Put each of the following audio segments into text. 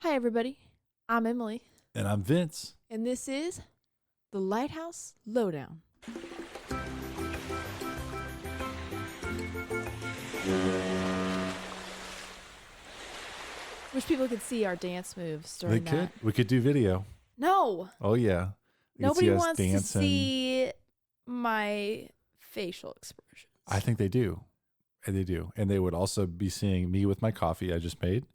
Hi, everybody. I'm Emily, And I'm Vince. and this is the Lighthouse Lowdown. Wish people could see our dance moves They during could. that. We could do video. No, Oh yeah. You could nobody see us wants to dancing. see my facial expressions. I think they do. And they do. And they would also be seeing me with my coffee I just made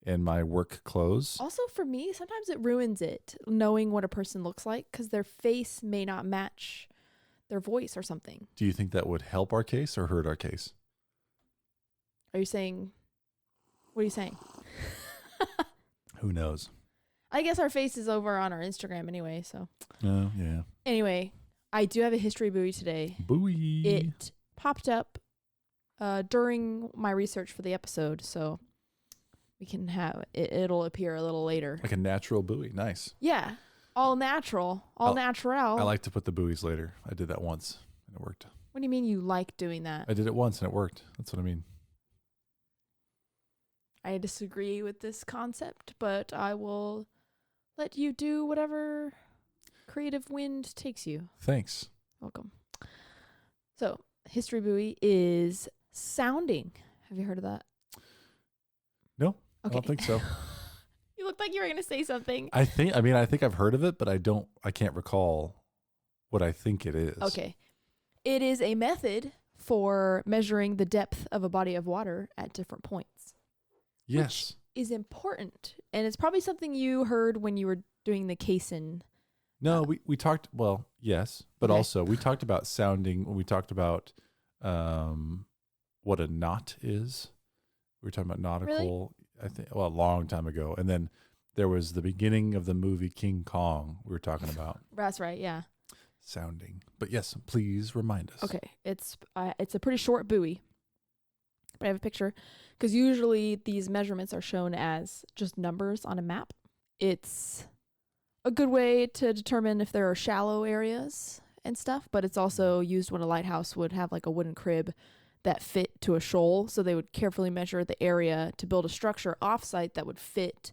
and my work clothes. Also, for me, sometimes it ruins it knowing what a person looks like because their face may not match their voice or something. Do you think that would help our case or hurt our case? Are you saying? What are you saying? Who knows? I guess our face is over on our Instagram anyway, so. Oh, yeah. Anyway, I do have a history buoy today. Buoy. It popped up during my research for the episode, so we can have it. It'll appear a little later. Like a natural buoy. Nice. Yeah, all natural, all natural. I like to put the buoys later. I did that once and it worked. What do you mean you like doing that? I did it once and it worked. That's what I mean. I disagree with this concept, but I will let you do whatever creative wind takes you. Thanks. Welcome. So, history buoy is sounding. Have you heard of that? No, Okay. I don't think so. You looked like you were going to say something. I think I've heard of it, but I can't recall what I think it is. Okay. It is a method for measuring the depth of a body of water at different points. Yes. Which is important. And it's probably something you heard when you were doing the casein. No, we talked, well, yes, but Okay. also we talked about sounding, we talked about what a knot is. We were talking about nautical, I think, well, a long time ago. And then there was the beginning of the movie King Kong we were talking about. That's right, yeah. Sounding. But yes, please remind us. Okay. It's a pretty short buoy. But I have a picture because usually these measurements are shown as just numbers on a map. It's a good way to determine if there are shallow areas and stuff, but it's also used when a lighthouse would have like a wooden crib that fit to a shoal. So they would carefully measure the area to build a structure offsite that would fit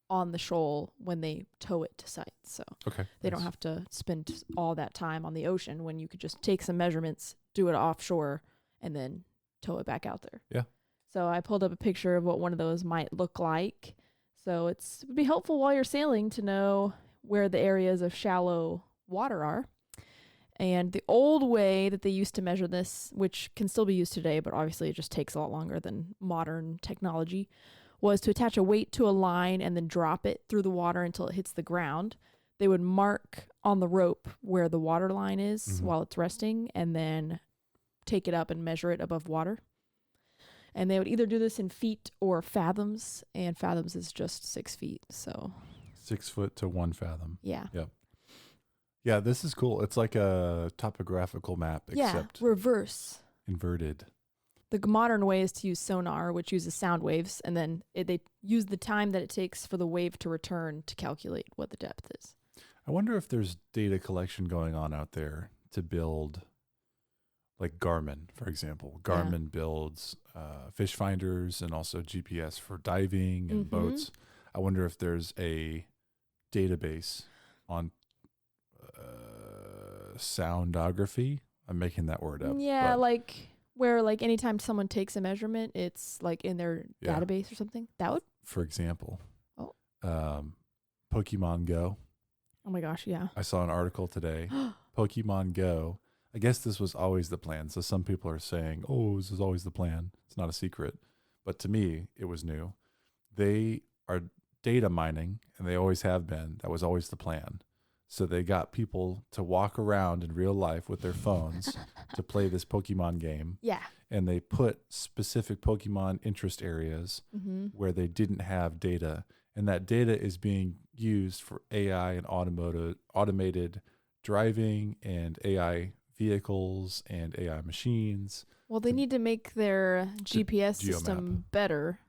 on the shoal when they tow it to site. So Okay. they don't have to spend all that time on the ocean when you could just take some measurements, do it offshore, and then tow it back out there. Yeah. So I pulled up a picture of what one of those might look like. So it would be helpful while you're sailing to know where the areas of shallow water are. And the old way that they used to measure this, which can still be used today, but obviously it just takes a lot longer than modern technology, was to attach a weight to a line and then drop it through the water until it hits the ground. They would mark on the rope where the water line is while it's resting and then take it up and measure it above water. And they would either do this in feet or fathoms, and fathoms is just 6 feet. So 6 foot to 1 fathom. yeah. Yep. Yeah, this is cool. It's like a topographical map, except reverse. inverted. The modern way is to use sonar, which uses sound waves, and then they use the time that it takes for the wave to return to calculate what the depth is. I wonder if there's data collection going on out there to build, like Garmin, for example. Garmin builds fish finders and also GPS for diving and boats. I wonder if there's a database on soundography. I'm making that word up. Yeah, but like where like anytime someone takes a measurement, it's like in their database or something. That would. For example, Oh. Pokemon Go. Oh my gosh, yeah. I saw an article today. Pokemon Go. I guess this was always the plan. So some people are saying, oh, this is always the plan. It's not a secret. But to me, it was new. They are data mining, and they always have been. That was always the plan. So they got people to walk around in real life with their phones to play this Pokemon game. Yeah. And they put specific Pokemon interest areas where they didn't have data. And that data is being used for AI and automated driving and AI vehicles and AI machines. Well, they need to make their GPS system better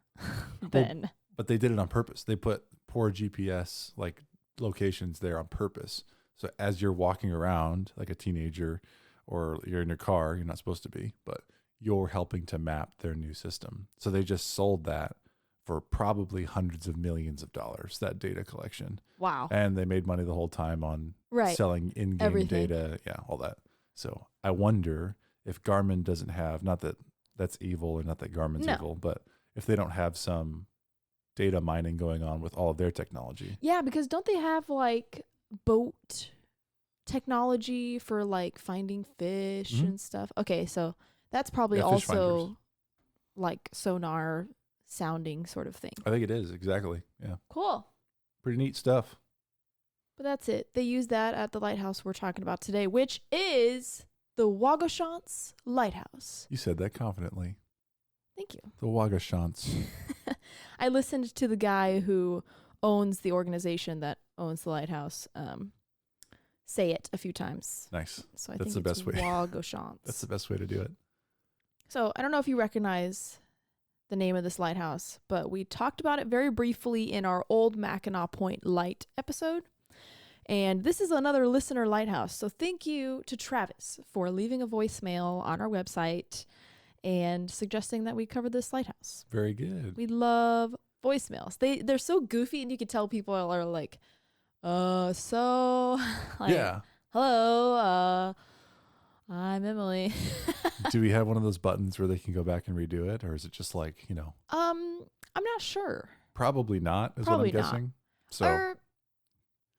then. But they did it on purpose. They put poor GPS like locations there on purpose. So as you're walking around like a teenager or you're in your car, you're not supposed to be, but you're helping to map their new system. So they just sold that for probably hundreds of millions of dollars, that data collection. Wow. And they made money the whole time on Right. selling in-game Everything. data. Yeah, all that. So I wonder if Garmin doesn't have, not that that's evil or not that Garmin's No. evil, but if they don't have some data mining going on with all of their technology. Yeah, because don't they have like boat technology for like finding fish Mhm. and stuff? Okay, so that's probably Yeah, fish also finders. like sonar sounding sort of thing. I think it is, exactly. Yeah. Cool. Pretty neat stuff. But that's it. They use that at the lighthouse we're talking about today, which is the Waugoshance Lighthouse. You said that confidently. Thank you. The Waugoshance. I listened to the guy who owns the organization that owns the lighthouse say it a few times. Nice. So I That's think the it's best way. Waugoshance. That's the best way to do it. So I don't know if you recognize the name of this lighthouse, but we talked about it very briefly in our old Mackinac Point Light episode. And this is another listener lighthouse. So thank you to Travis for leaving a voicemail on our website and suggesting that we cover this lighthouse. Very good. We love voicemails. They're so goofy, and you can tell people are like, so like, Yeah. hello, I'm Emily. Do we have one of those buttons where they can go back and redo it? Or is it just like, I'm not sure. probably not, is Probably what I'm not. guessing. So Or,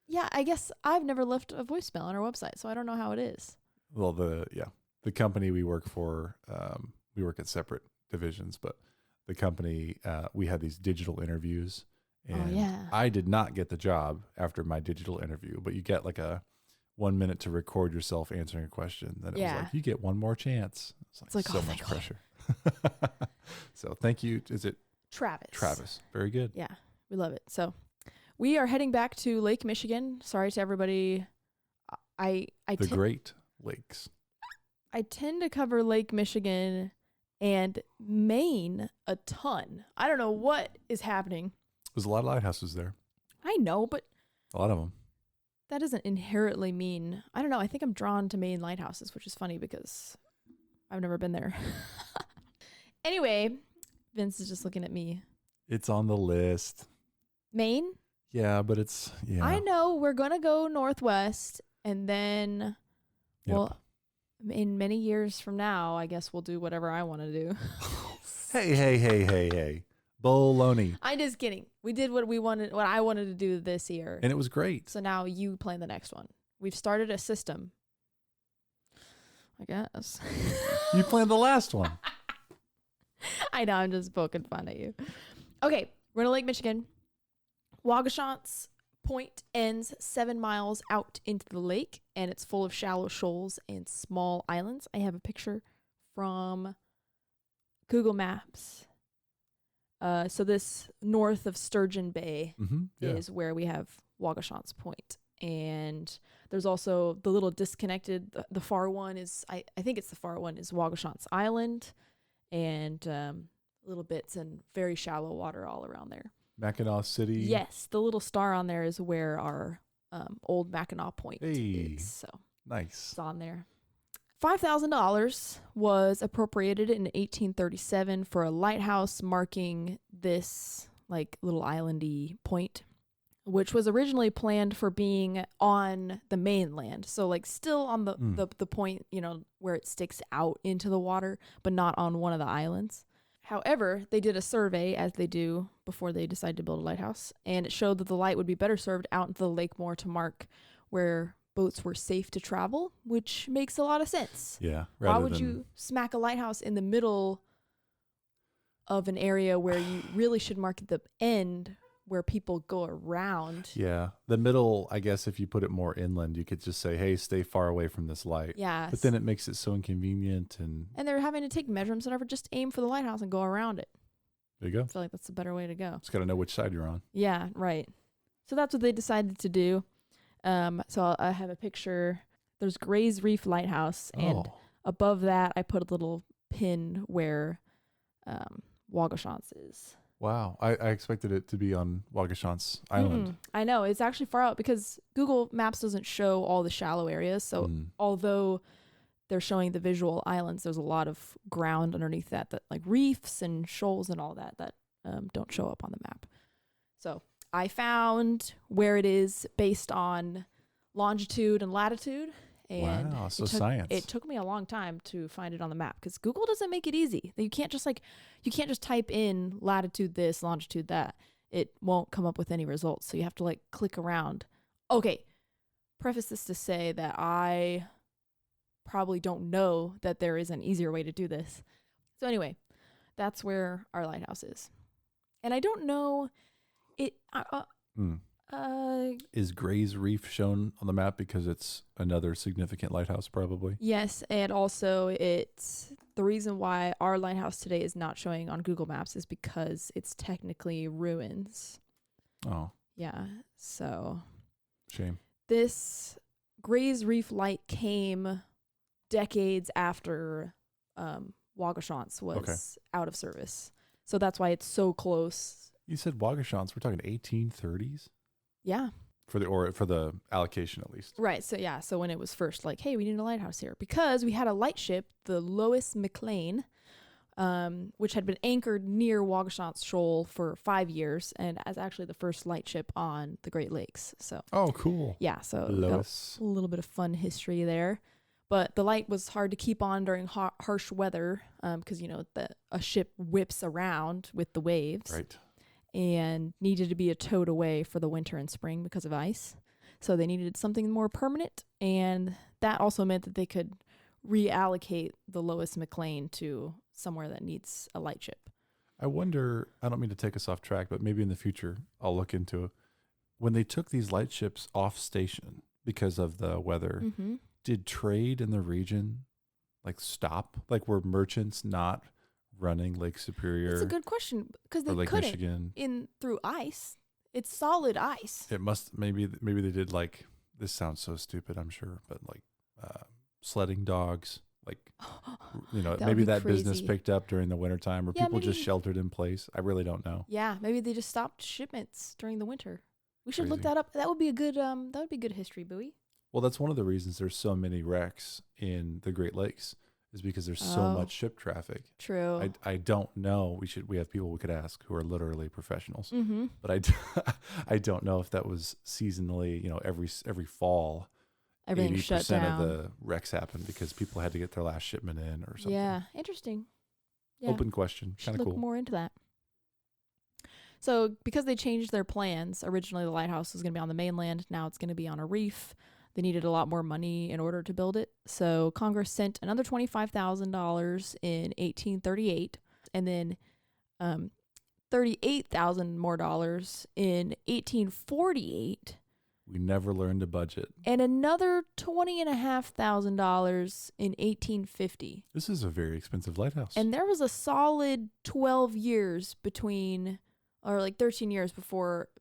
yeah, I guess I've never left a voicemail on our website, so I don't know how it is. well, the company we work for, we work at separate divisions, but the company, we had these digital interviews, and yeah. I did not get the job after my digital interview, but you get like a 1 minute to record yourself answering a question. Then it was like, you get one more chance. It's like so much pressure. So thank you. Is it Travis? Travis? Very good. Yeah, we love it. So we are heading back to Lake Michigan. Sorry to everybody. The Great Lakes. I tend to cover Lake Michigan and Maine a ton. I don't know what is happening. There's a lot of lighthouses there. I know, but A lot of them. that doesn't inherently mean, I don't know. I think I'm drawn to Maine lighthouses, which is funny because I've never been there. Anyway, Vince is just looking at me. It's on the list. Maine? Yeah, but it's, I know we're going to go northwest, and then, well, in many years from now, I guess we'll do whatever I want to do. Hey. Baloney. I'm just kidding. We did what I wanted to do this year. And it was great. So now you plan the next one. We've started a system, I guess. You planned the last one. I know, I'm just poking fun at you. Okay, we're in Lake Michigan. Waugoshance Point ends 7 miles out into the lake, and it's full of shallow shoals and small islands. I have a picture from Google Maps. So this north of Sturgeon Bay is where we have Waugoshance Point. And there's also the little disconnected, the far one is, I think it's the far one, is Waugoshance Island. And little bits and very shallow water all around there. Mackinac City. Yes, the little star on there is where our old Mackinac Point is. So nice. It's on there. $5,000 was appropriated in 1837 for a lighthouse marking this like little islandy point, which was originally planned for being on the mainland. So like still on the point, where it sticks out into the water, but not on one of the islands. However, they did a survey, as they do before they decide to build a lighthouse, and it showed that the light would be better served out into the lake more to mark where boats were safe to travel, which makes a lot of sense. Yeah. Why would you smack a lighthouse in the middle of an area where you really should mark at the end where people go around? Yeah. The middle, I guess, if you put it more inland, you could just say, hey, stay far away from this light. Yeah. But then it makes it so inconvenient. And they're having to take measurements, whatever. Just aim for the lighthouse and go around it. there you go. I feel like that's a better way to go. Just got to know which side you're on. Yeah, right. So that's what they decided to do. So I have a picture. There's Gray's Reef Lighthouse. And above that, I put a little pin where Waugoshance is. Wow. I expected it to be on Waugoshance Island. I know. It's actually far out because Google Maps doesn't show all the shallow areas. So although they're showing the visual islands, there's a lot of ground underneath that like reefs and shoals and all that don't show up on the map. So I found where it is based on longitude and latitude. And wow, so it science. took me a long time to find it on the map because Google doesn't make it easy. You can't just type in latitude this, longitude that. It won't come up with any results. So you have to like click around. Okay. Preface this to say that I probably don't know that there is an easier way to do this. So anyway, that's where our lighthouse is. And I don't know it. Is Gray's Reef shown on the map because it's another significant lighthouse, probably? Yes, and also it's the reason why our lighthouse today is not showing on Google Maps is because it's technically ruins. Oh. Yeah, so Shame. this Gray's Reef light came decades after Waugoshance was out of service. So that's why it's so close. You said Waugoshance, we're talking 1830s? Yeah. For the allocation, at least. Right. So yeah. So when it was first like, hey, we need a lighthouse here because we had a lightship, the Lois McLean, which had been anchored near Waugoshance Shoal for 5 years and as actually the first lightship on the Great Lakes. So. Oh, cool. Yeah. So Lois. a little bit of fun history there. But the light was hard to keep on during harsh weather because, a ship whips around with the waves. Right. And needed to be towed away for the winter and spring because of ice. So they needed something more permanent. And that also meant that they could reallocate the Lois McLean to somewhere that needs a lightship. I wonder, I don't mean to take us off track, but maybe in the future I'll look into it. When they took these lightships off station because of the weather, did trade in the region stop? Were merchants not running Lake Superior? That's a good question because they Lake couldn't Michigan through ice. It's solid ice. It must maybe they did this sounds so stupid, I'm sure, but sledding dogs, maybe that crazy. business picked up during the wintertime or people just maybe. sheltered in place. I really don't know. Yeah, maybe they just stopped shipments during the winter. We should look Crazy. that up. That would be a good good history, Bowie. Well, that's one of the reasons there's so many wrecks in the Great Lakes is because there's so much ship traffic. True. I don't know. We have people we could ask who are literally professionals. But I don't know if that was seasonally, every fall. Everything shut 80% down. of the wrecks happen because people had to get their last shipment in or something. Yeah, interesting. Yeah. Open question. Kind of cool. Look more into that. So because they changed their plans, originally the lighthouse was going to be on the mainland. Now it's going to be on a reef. They needed a lot more money in order to build it. So Congress sent another $25,000 in 1838 and then $38,000 more in 1848. We never learned a budget. And another $20,500 in 1850. This is a very expensive lighthouse. And there was a solid 12 years between 13 years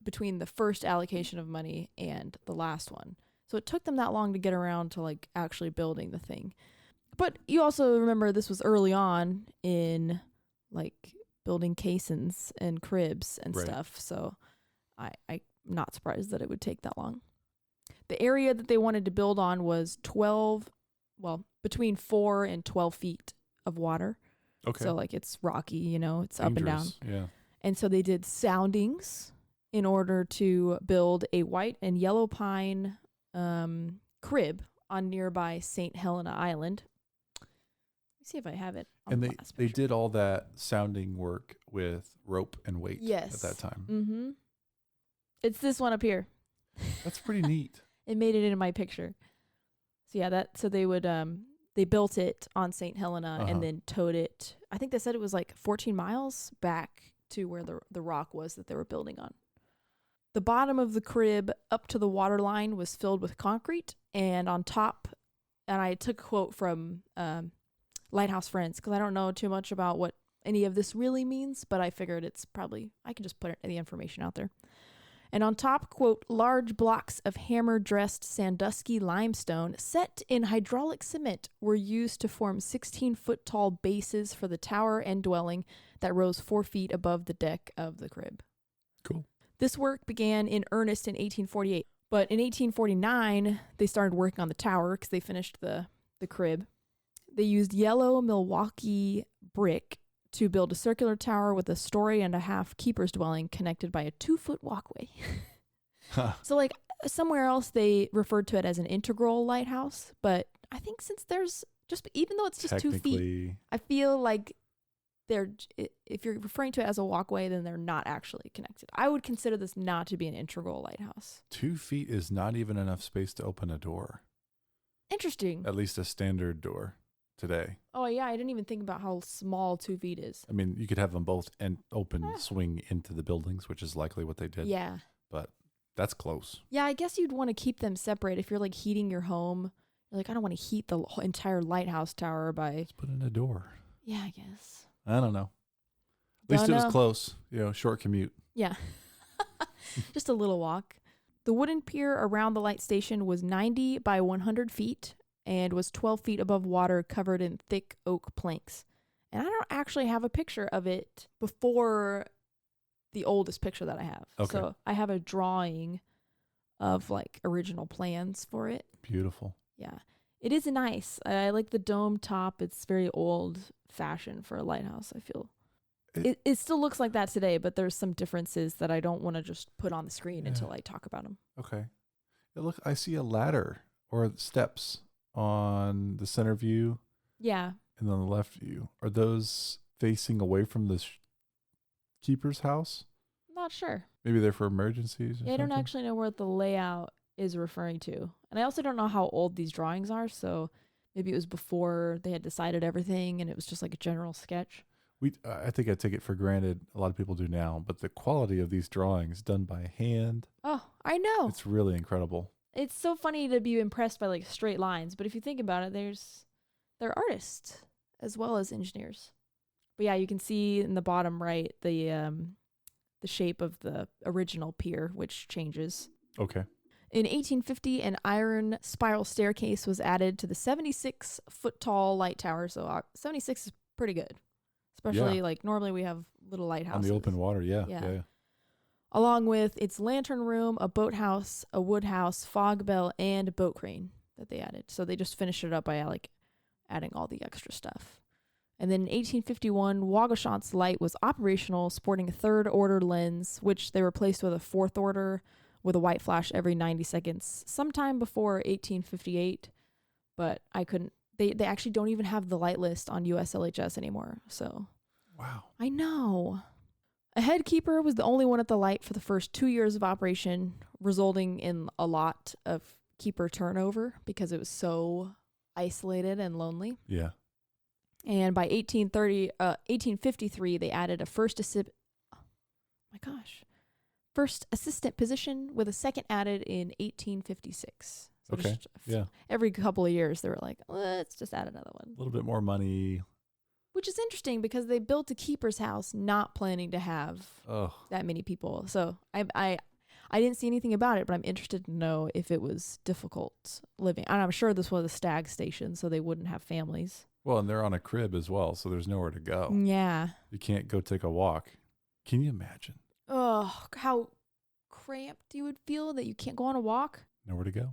between the first allocation of money and the last one. So it took them that long to get around to actually building the thing. But you also remember this was early on in building caissons and cribs and stuff. So I'm not surprised that it would take that long. The area that they wanted to build on was between 4 and 12 feet of water. Okay. So it's rocky, it's Dangerous. up and down. Yeah. And so they did soundings in order to build a white and yellow pine crib on nearby St. Helena Island. Let me see if I have it on And the last they picture. did all that sounding work with rope and weight at that time. Mm-hmm. It's this one up here. That's pretty neat. It made it into my picture. So yeah, so they would they built it on St. Helena and then towed it. I think they said it was 14 miles back to where the rock was that they were building on. The bottom of the crib up to the water line was filled with concrete, and on top, and I took a quote from Lighthouse Friends because I don't know too much about what any of this really means, but I figured I can just put the information out there. And on top, quote, large blocks of hammer-dressed Sandusky limestone set in hydraulic cement were used to form 16-foot-tall bases for the tower and dwelling that rose 4 feet above the deck of the crib. Cool. This work began in earnest in 1848, but in 1849, they started working on the tower because they finished the crib. They used yellow Milwaukee brick to build a circular tower with a story and a half keeper's dwelling connected by a 2-foot walkway. So like somewhere else they referred to it as an integral lighthouse, but I think since there's just, even though it's just 2 feet, I feel like if you're referring to it as a walkway, then they're not actually connected. I would consider this not to be an integral lighthouse. 2 feet is not even enough space to open a door. Interesting. At least a standard door today. Oh yeah, I didn't even think about how small 2 feet is. I mean, you could have them both and swing into the buildings, which is likely what they did. Yeah. But that's close. Yeah, I guess you'd want to keep them separate. If you're like heating your home, you're like, I don't want to heat the whole entire lighthouse tower by... Let's put in a door. Yeah, I guess. I don't know. At least it was close. Short commute. Yeah. Just a little walk. The wooden pier around the light station was 90 by 100 feet and was 12 feet above water, covered in thick oak planks. And I don't actually have a picture of it before the oldest picture that I have. Okay. So I have a drawing of like original plans for it. Beautiful. Yeah. It is nice. I like the dome top. It's very old fashioned for a lighthouse, I feel. It still looks like that today, but there's some differences that I don't want to just put on the screen until I talk about them. Okay. Look, I see a ladder or steps on the center view. Yeah. And on the left view. Are those facing away from the keeper's house? Not sure. Maybe they're for emergencies or something? I don't actually know what the layout is referring to. And I also don't know how old these drawings are, so maybe it was before they had decided everything and it was just like a general sketch. I think I take it for granted, a lot of people do now, but the quality of these drawings done by hand. Oh, I know. It's really incredible. It's so funny to be impressed by like straight lines, but if you think about it, they're artists as well as engineers. But yeah, you can see in the bottom right the shape of the original pier, which changes. Okay. In 1850, an iron spiral staircase was added to the 76-foot tall light tower. So 76 is pretty good. Especially like normally we have little lighthouses. On the open water, yeah. Along with its lantern room, a boathouse, a wood house, fog bell, and a boat crane that they added. So they just finished it up by like adding all the extra stuff. And then in 1851, Waugoshance Light was operational, sporting a 3rd order lens, which they replaced with a 4th order with a white flash every 90 seconds, sometime before 1858. But I couldn't. They actually don't even have the light list on USLHS anymore. So, wow. I know. A head keeper was the only one at the light for the first 2 years of operation, resulting in a lot of keeper turnover because it was so isolated and lonely. Yeah. And by 1853, they added a first assistant position with a second added in 1856. So okay. Every couple of years, they were like, let's just add another one. A little bit more money. Which is interesting because they built a keeper's house not planning to have that many people. So I didn't see anything about it, but I'm interested to know if it was difficult living. And I'm sure this was a stag station, so they wouldn't have families. Well, and they're on a crib as well, so there's nowhere to go. Yeah. You can't go take a walk. Can you imagine? Oh, how cramped you would feel that you can't go on a walk. Nowhere to go.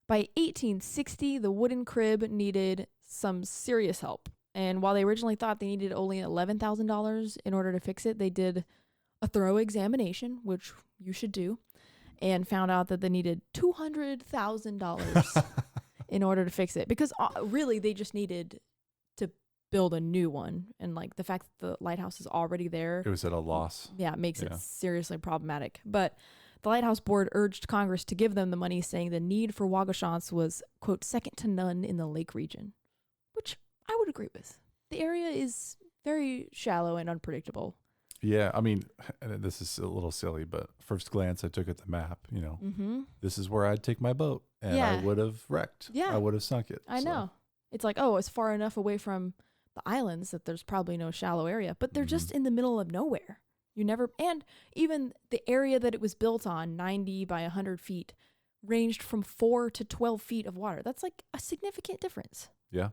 By 1860, the wooden crib needed some serious help. And while they originally thought they needed only $11,000 in order to fix it, they did a thorough examination, which you should do, and found out that they needed $200,000 in order to fix it. Because really, they just needed to build a new one. And like the fact that the lighthouse is already there. It was at a loss. Yeah, it makes it seriously problematic. But the Lighthouse Board urged Congress to give them the money, saying the need for Waugoshance was, quote, second to none in the lake region, which I would agree with. The area is very shallow and unpredictable. Yeah, I mean, and this is a little silly, but first glance I took at the map, this is where I'd take my boat, and I would have wrecked. Yeah. I would have sunk it. I know. It's like, it's far enough away from the islands that there's probably no shallow area, but they're just in the middle of nowhere. And even the area that it was built on, 90 by 100 feet, ranged from 4 to 12 feet of water. That's like a significant difference. Yeah.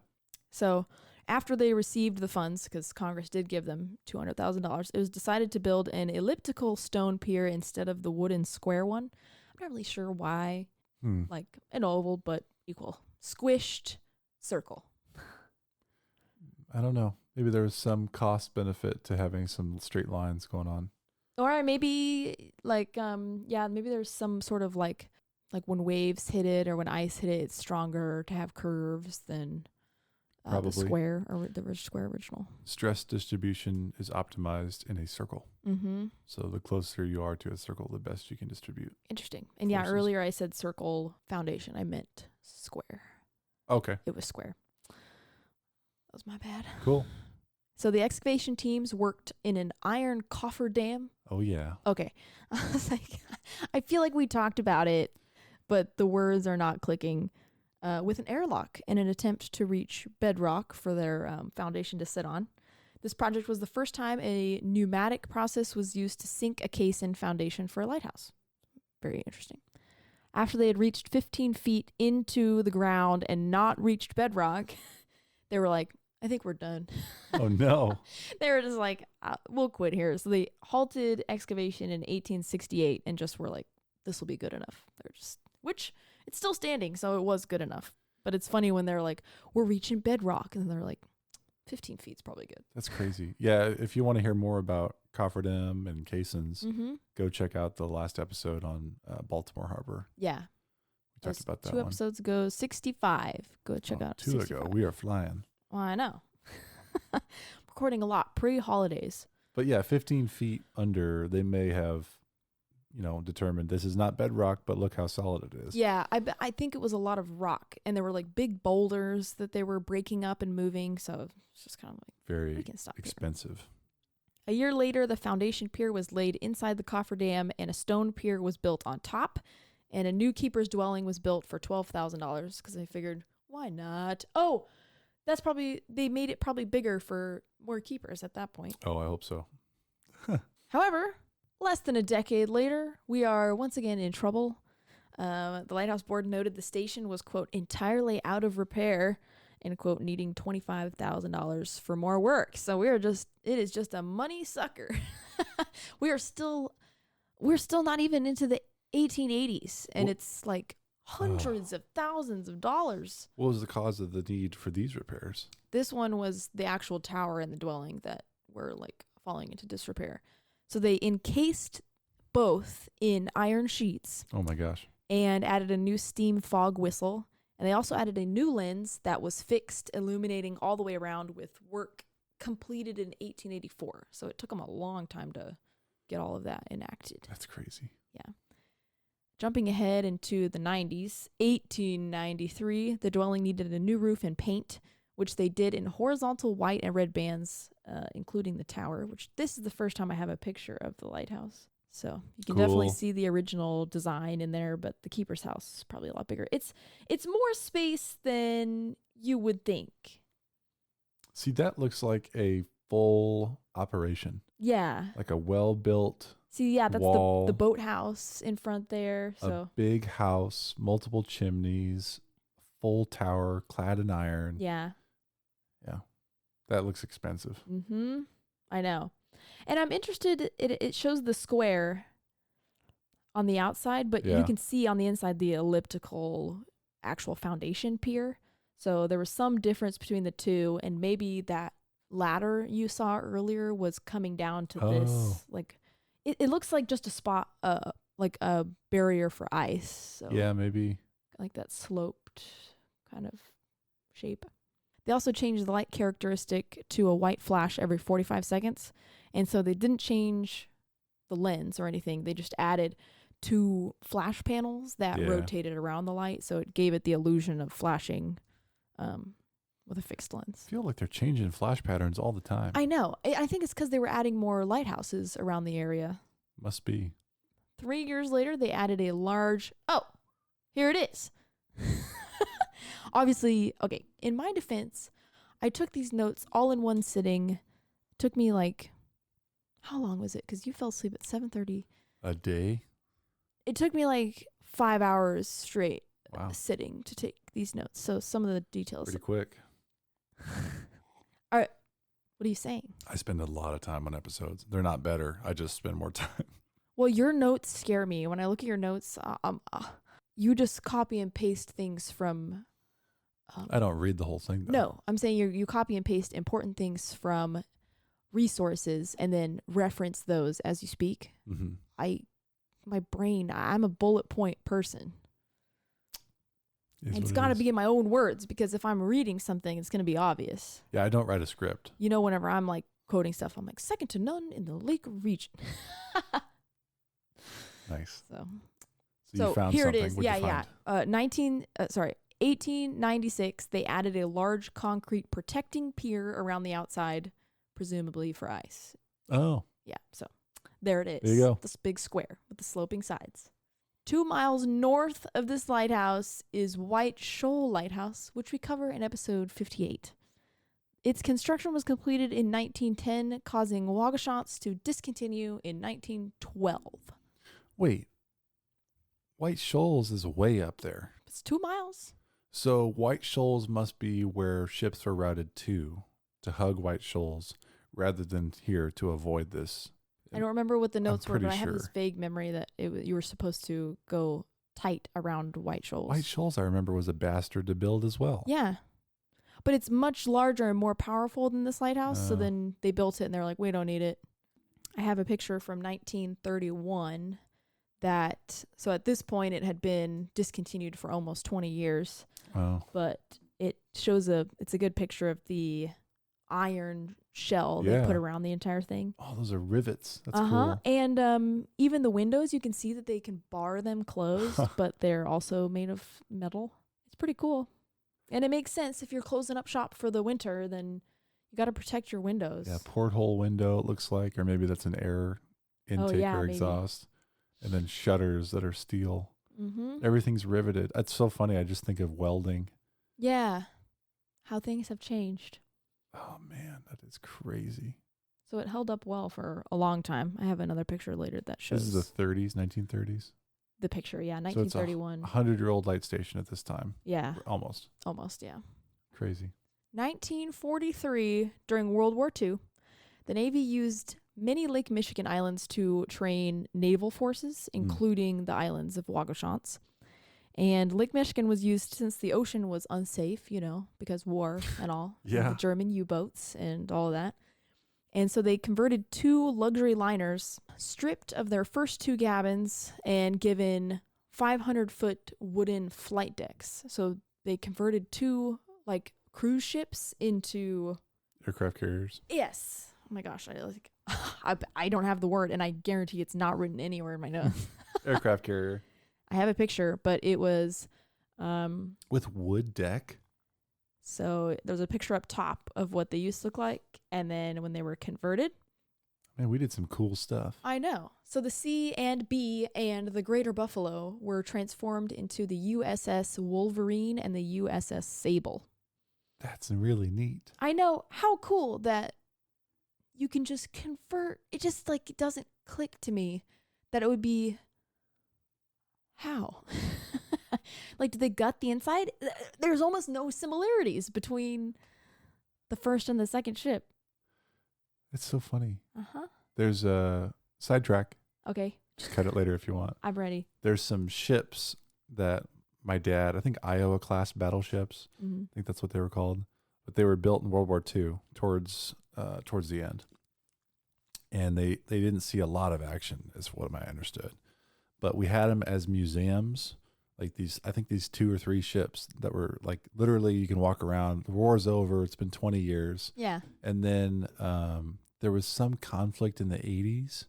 So after they received the funds, because Congress did give them $200,000, it was decided to build an elliptical stone pier instead of the wooden square one. I'm not really sure why. Like an oval, but equal. Squished circle. I don't know. Maybe there was some cost benefit to having some straight lines going on. Or maybe maybe there's some sort of like when waves hit it or when ice hit it, it's stronger to have curves than the Probably. square or the square original. Stress distribution is optimized in a circle. Mm-hmm. So the closer you are to a circle, the best you can distribute. Interesting. And forces. earlier I said circle foundation. I meant square. Okay. It was square. That was my bad. Cool. So the excavation teams worked in an iron cofferdam. Oh, yeah. Okay. I was like, I feel like we talked about it, but the words are not clicking. With an airlock in an attempt to reach bedrock for their foundation to sit on. This project was the first time a pneumatic process was used to sink a case-in foundation for a lighthouse. Very interesting. After they had reached 15 feet into the ground and not reached bedrock, they were like, I think we're done. Oh, no. They were just like, we'll quit here. So they halted excavation in 1868 and just were like, this will be good enough. Which it's still standing, so it was good enough. But it's funny when they're like, we're reaching bedrock, and they're like, 15 feet's probably good. That's crazy. Yeah, if you want to hear more about cofferdam and caissons, go check out the last episode on Baltimore Harbor. Yeah. We talked about that 2 one. episodes ago, 65. Go check out 2 65. ago. We are flying. Well, I know. Recording a lot pre-holidays. But yeah, 15 feet under, they may have, determined this is not bedrock, but look how solid it is. Yeah, I think it was a lot of rock, and there were like big boulders that they were breaking up and moving, so it's just kind of like Very we can stop expensive. Here. A year later, the foundation pier was laid inside the cofferdam, and a stone pier was built on top, and a new keeper's dwelling was built for $12,000 because they figured, why not? Oh, they made it probably bigger for more keepers at that point. Oh, I hope so. However, less than a decade later, we are once again in trouble. The Lighthouse Board noted the station was, quote, entirely out of repair and, quote, needing $25,000 for more work. So it is just a money sucker. We're still not even into the 1880s, and it's like hundreds of thousands of dollars. What was the cause of the need for these repairs? This one was the actual tower and the dwelling that were like falling into disrepair. So they encased both in iron sheets. Oh my gosh. And added a new steam fog whistle. And they also added a new lens that was fixed, illuminating all the way around with work completed in 1884. So it took them a long time to get all of that enacted. That's crazy. Yeah. Jumping ahead into the 90s, 1893, the dwelling needed a new roof and paint, which they did in horizontal white and red bands, including the tower, which this is the first time I have a picture of the lighthouse. So you can definitely see the original design in there, but the keeper's house is probably a lot bigger. It's more space than you would think. See, that looks like a full operation. Yeah. Like a well-built See, yeah, that's wall, the boathouse in front there. So a big house, multiple chimneys, full tower, clad in iron. Yeah. Yeah. That looks expensive. Mm-hmm. I know. And I'm interested, it shows the square on the outside, but you can see on the inside the elliptical actual foundation pier. So there was some difference between the two, and maybe that ladder you saw earlier was coming down to this. Like, it looks like just a spot, like a barrier for ice. So yeah, maybe. Like that sloped kind of shape. They also changed the light characteristic to a white flash every 45 seconds. And so they didn't change the lens or anything. They just added 2 flash panels that rotated around the light. So it gave it the illusion of flashing with a fixed lens. I feel like they're changing flash patterns all the time. I know. I think it's because they were adding more lighthouses around the area. Must be. 3 years later, they added a large... Oh, here it is. Obviously, okay, in my defense, I took these notes all in one sitting. It took me like... How long was it? Because you fell asleep at 7:30. A day? It took me like 5 hours straight sitting to take these notes. So some of the details. Pretty quick. All right. What are you saying? I spend a lot of time on episodes. They're not better. I just spend more time. Well, your notes scare me. When I look at your notes, you just copy and paste things from I don't read the whole thing, though. No, I'm saying you copy and paste important things from resources and then reference those as you speak. Mm-hmm. My brain, I'm a bullet point person. And it's got to be in my own words, because if I'm reading something, it's going to be obvious. Yeah, I don't write a script. You know, whenever I'm like quoting stuff, I'm like, second to none in the Lake region. Nice. So you found here something. it is. What'd you Yeah. find? 1896, they added a large concrete protecting pier around the outside, presumably for ice. Oh. Yeah, so there it is. There you go. This big square with the sloping sides. 2 miles north of this lighthouse is White Shoal Lighthouse, which we cover in episode 58. Its construction was completed in 1910, causing Waugoshance to discontinue in 1912. Wait. White Shoals is way up there. It's 2 miles. So White Shoals must be where ships were routed to hug White Shoals, rather than here to avoid this. I don't remember what the notes were, but I have pretty this sure. vague memory that you were supposed to go tight around White Shoals. White Shoals, I remember, was a bastard to build as well. Yeah. But it's much larger and more powerful than this lighthouse, so Oh. then they built it and they're like, we don't need it. I have a picture from 1931 so at this point it had been discontinued for almost 20 years. Oh. But it shows it's a good picture of the iron shell they Yeah. put around the entire thing. Oh, those are rivets. That's cool. And even the windows, you can see that they can bar them closed, but they're also made of metal. It's pretty cool. And it makes sense. If you're closing up shop for the winter, then you got to protect your windows. Yeah, porthole window, it looks like, or maybe that's an air intake or maybe. exhaust. And then shutters that are steel. Mm-hmm. Everything's riveted. That's so funny. I just think of welding. Yeah. How things have changed. Oh, man, that is crazy. So it held up well for a long time. I have another picture later that shows. This is the 30s, 1930s. The picture, yeah, So it's a 1931. 100-year-old light station at this time. Yeah, Almost. yeah. Crazy. 1943, during World War II, the Navy used many Lake Michigan islands to train naval forces, including the islands of Waugoshance. And Lake Michigan was used since the ocean was unsafe, because war and all. Yeah. The German U-boats and all of that. And so they converted 2 luxury liners, stripped of their first 2 cabins, and given 500-foot wooden flight decks. So they converted 2, cruise ships into... Aircraft carriers. Yes. Oh my gosh. I don't have the word, and I guarantee it's not written anywhere in my notes. Aircraft carrier. I have a picture, but it was... With wood deck? So there's a picture up top of what they used to look like, and then when they were converted. Man, we did some cool stuff. I know. So the C and B and the Greater Buffalo were transformed into the USS Wolverine and the USS Sable. That's really neat. I know. How cool that you can just convert. It just it doesn't click to me that it would be... How? Did they gut the inside? There's almost no similarities between the first and the second ship. It's so funny. Uh-huh. There's a sidetrack. Okay. Just cut it later if you want. I'm ready. There's some ships that my dad, I think Iowa class battleships, Mm-hmm. I think that's what they were called, but they were built in World War II towards the end. And they didn't see a lot of action, is what I understood. But we had them as museums, I think these 2 or 3 ships that were literally you can walk around. The war's over. It's been 20 years. Yeah. And then there was some conflict in the 80s.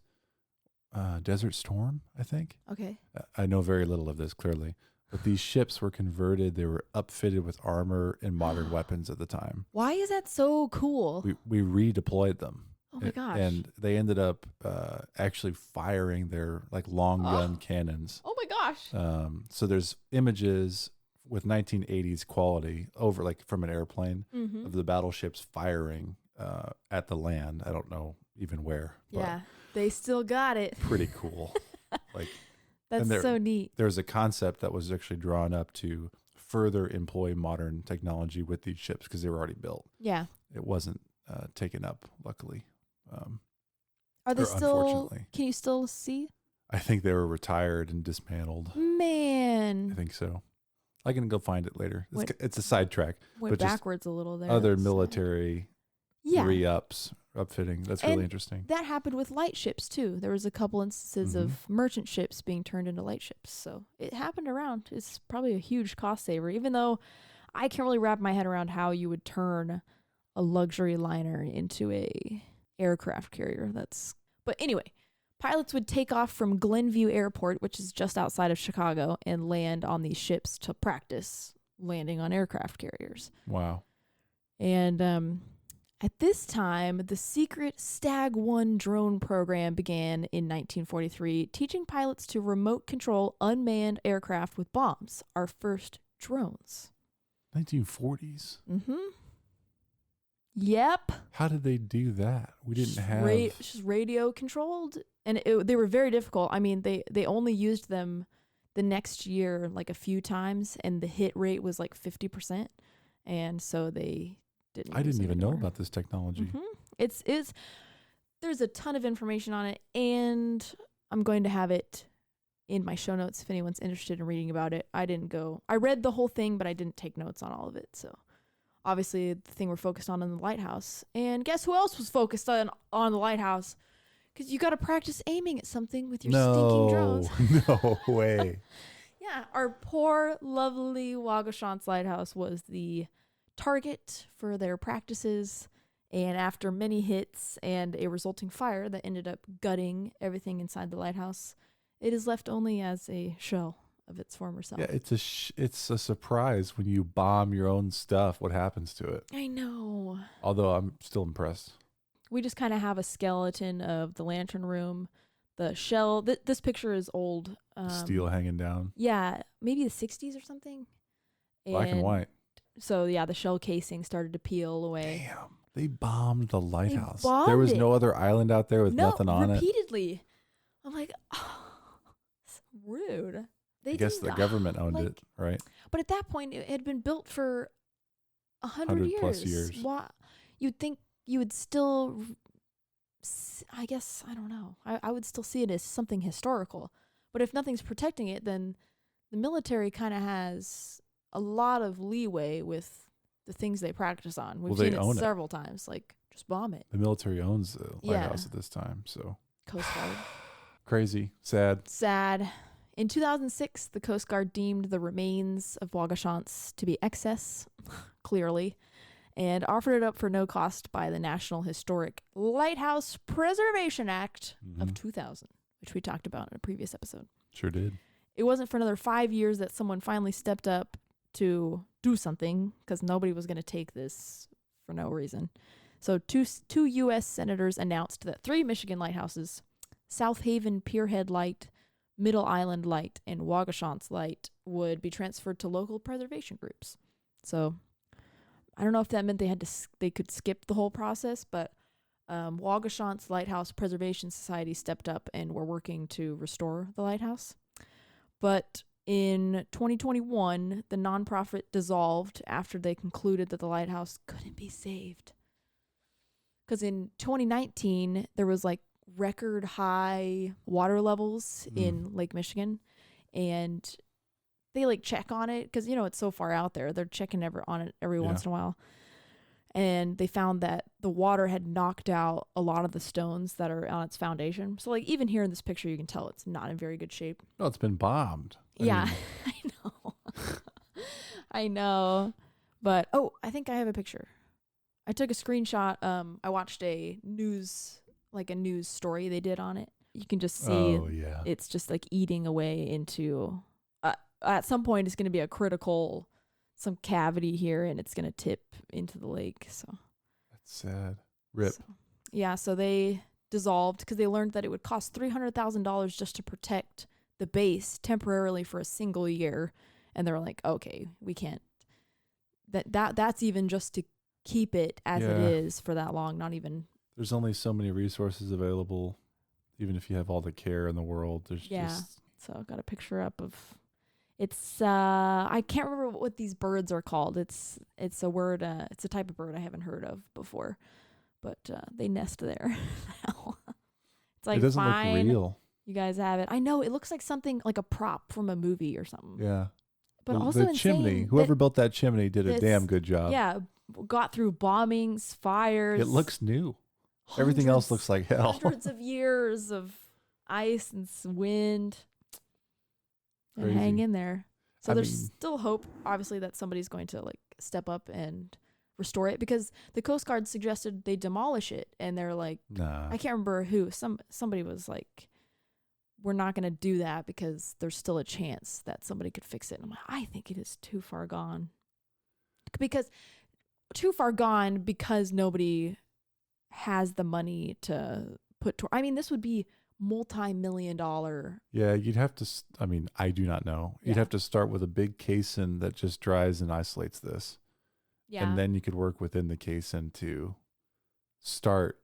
Desert Storm, I think. Okay. I know very little of this, clearly. But these ships were converted. They were upfitted with armor and modern weapons at the time. Why is that so cool? We redeployed them. Oh my gosh. And they ended up actually firing their long gun cannons. Oh my gosh. So there's images with 1980s quality over from an airplane of the battleships firing at the land. I don't know even where. But Yeah. They still got it. pretty cool. That's so neat. There's a concept that was actually drawn up to further employ modern technology with these ships because they were already built. Yeah. It wasn't taken up, luckily. Are they still? Unfortunately. Can you still see? I think they were retired and dismantled. Man. I think so. I can go find it later. Wait. It's a sidetrack. Went But just backwards a little there. Other That's sad. military upfitting. That's really interesting. That happened with light ships too. There was a couple instances of merchant ships being turned into light ships. So it happened around. It's probably a huge cost saver, even though I can't really wrap my head around how you would turn a luxury liner into a aircraft carrier. But anyway, pilots would take off from Glenview Airport, which is just outside of Chicago, and land on these ships to practice landing on aircraft carriers. Wow. And at this time, the secret Stag-1 drone program began in 1943, teaching pilots to remote control unmanned aircraft with bombs, our first drones. 1940s? Mm-hmm. Yep. How did they do that? We didn't have... It's just radio controlled. And they were very difficult. I mean, they only used them the next year like a few times, and the hit rate was like 50%. And so they... I didn't even know about this technology. It's there's a ton of information on it, and I'm going to have it in my show notes if anyone's interested in reading about it. I read the whole thing, but I didn't take notes on all of it. So obviously the thing we're focused on in the lighthouse. And guess who else was focused on the lighthouse? Because you got to practice aiming at something with your stinking drones. No way. Yeah, our poor, lovely Waugoshance Lighthouse was the target for their practices, and after many hits and a resulting fire that ended up gutting everything inside the lighthouse, it is left only as a shell of its former self. Yeah, it's a surprise when you bomb your own stuff what happens to it. I know. Although I'm still impressed. We just kind of have a skeleton of the lantern room, the shell. This picture is old. Steel hanging down. Yeah, maybe the 60s or something. Black and white. So, yeah, the shell casing started to peel away. Damn. They bombed the lighthouse. There was no other island out there with nothing on repeatedly. I'm like, oh, it's rude. I guess the government owned it, right? But at that point, it had been built for 100 years. Plus years. Why? You'd think you would still, I guess, I don't know. I would still see it as something historical. But if nothing's protecting it, then the military kind of has a lot of leeway with the things they practice on. We've seen it several times. Like, just bomb it. The military owns the lighthouse at this time, so. Coast Guard. Crazy. Sad. In 2006, the Coast Guard deemed the remains of Waugoshance to be excess, clearly, and offered it up for no cost by the National Historic Lighthouse Preservation Act of 2000, which we talked about in a previous episode. Sure did. It wasn't for another 5 years that someone finally stepped up to do something, because nobody was going to take this for no reason. So two U.S. senators announced that 3 Michigan lighthouses, South Haven Pierhead Light, Middle Island Light, and Waugoshance Light, would be transferred to local preservation groups. So I don't know if that meant they could skip the whole process, but Waugoshance Lighthouse Preservation Society stepped up and were working to restore the lighthouse. But in 2021, the nonprofit dissolved after they concluded that the lighthouse couldn't be saved. Because in 2019, there was like record high water levels in Lake Michigan, and they like check on it because, it's so far out there. They're checking on it every once in a while. And they found that the water had knocked out a lot of the stones that are on its foundation. So like even here in this picture, you can tell it's not in very good shape. No, it's been bombed. I know. I know. But, I think I have a picture. I took a screenshot. I watched a news story they did on it. You can just see it's just like eating away into, at some point it's going to be some cavity here, and it's going to tip into the lake. So that's sad. Rip. So they dissolved because they learned that it would cost $300,000 just to protect the base temporarily for a single year. And they're like, okay, we can't. That's even just to keep it as it is for that long, not even. There's only so many resources available, even if you have all the care in the world. There's just. So I've got a picture up of. It's I can't remember what these birds are called. It's a word. It's a type of bird I haven't heard of before, but they nest there now. It's like, it doesn't fine, look real. You guys have it. I know it looks like something like a prop from a movie or something. Yeah. but also the chimney. insane Whoever that built that chimney did a this- damn good job. yeah, got through bombings, fires. It looks new. Everything else hundreds- looks like hell. Hundreds of years of ice and wind. And hang Crazy. in there. So I there's mean- still hope, obviously, that somebody's going to like step up and restore it, because the Coast Guard suggested they demolish it, and they're like, Nah. I can't remember who. Somebody was like, we're not going to do that because there's still a chance that somebody could fix it. And I'm like, I think it is too far gone. Because nobody has the money to put I mean, this would be multi-million-dollar. Yeah, you'd have to. I mean, I do not know. You'd Yeah. have to start with a big caisson that just dries and isolates this, Yeah. and then you could work within the caisson to start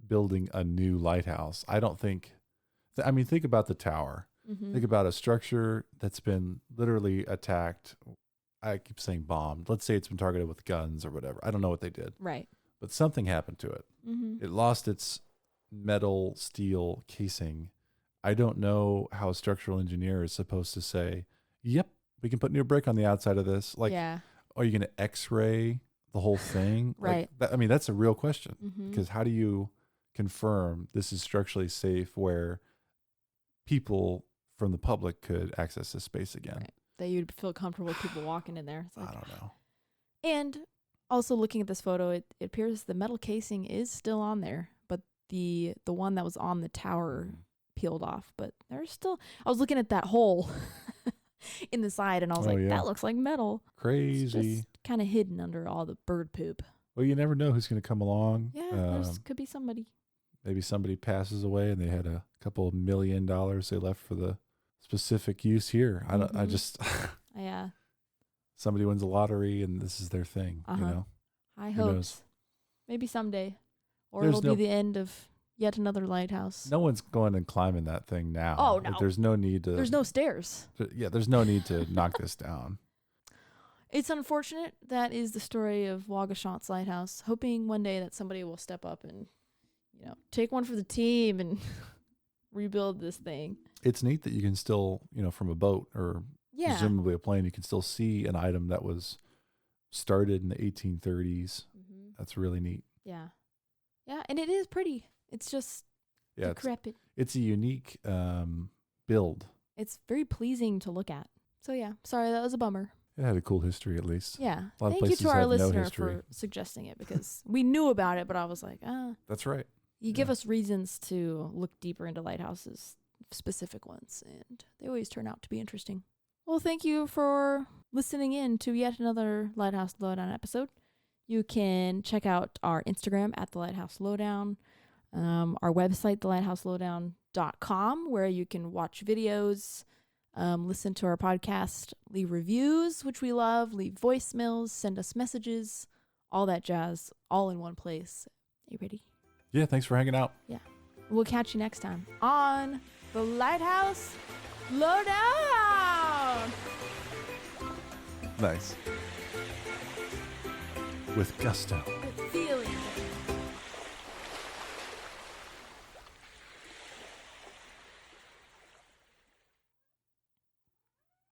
building a new lighthouse. I don't think. I mean, think about the tower. Mhm. Think about a structure that's been literally attacked. I keep saying bombed. Let's say it's been targeted with guns or whatever. I don't know what they did, Right. but something happened to it. Mm-hmm. It lost its metal steel casing. I don't know how a structural engineer is supposed to say, yep, we can put new brick on the outside of this. Like, yeah. are you going to x-ray the whole thing? Right. Like, I mean, that's a real question, Mm-hmm. because how do you confirm this is structurally safe where people from the public could access this space again? Right. That you'd feel comfortable with people walking in there. It's like, I don't know. and also looking at this photo, it appears the metal casing is still on there, but the one that was on the tower peeled off. But there's still. I was looking at that hole in the side, and I was Oh, like, yeah. that looks like metal. It's Crazy. just kind of hidden under all the bird poop. Well, you never know who's going to come along. Yeah, there's could be somebody. Maybe somebody passes away and they had a couple of $1 million they left for the specific use here. I Mhm. just Yeah, somebody wins a lottery and this is their thing. Uh-huh. You know, high Who hopes. knows? Maybe someday, or There's it'll no- be the end of yet another lighthouse. no one's going and climbing that thing now. Oh, Like, no. there's no need to. There's no stairs. Yeah, there's no need to knock this down. It's unfortunate. That is the story of Waugoshance Lighthouse. Hoping one day that somebody will step up and, take one for the team and rebuild this thing. It's neat that you can still, from a boat or Yeah. presumably a plane, you can still see an item that was started in the 1830s. Mm-hmm. That's really neat. Yeah. Yeah, and it is pretty. It's just Yeah, it's, decrepit. it's a unique build. It's very pleasing to look at. So yeah, sorry, that was a bummer. It had a cool history at least. Yeah. A lot of Thank you places to our have no listener history. for suggesting it, because we knew about it, but I was like, That's right. you give Yeah. us reasons to look deeper into lighthouses, specific ones, and they always turn out to be interesting. Well, thank you for listening in to yet another Lighthouse Lowdown episode. You can check out our Instagram at The Lighthouse Lowdown, our website, thelighthouselowdown.com, where you can watch videos, listen to our podcast, leave reviews, which we love, leave voicemails, send us messages, all that jazz, all in one place. Are you ready? Yeah, thanks for hanging out. We'll catch you next time on The Lighthouse Lowdown. Nice. With gusto.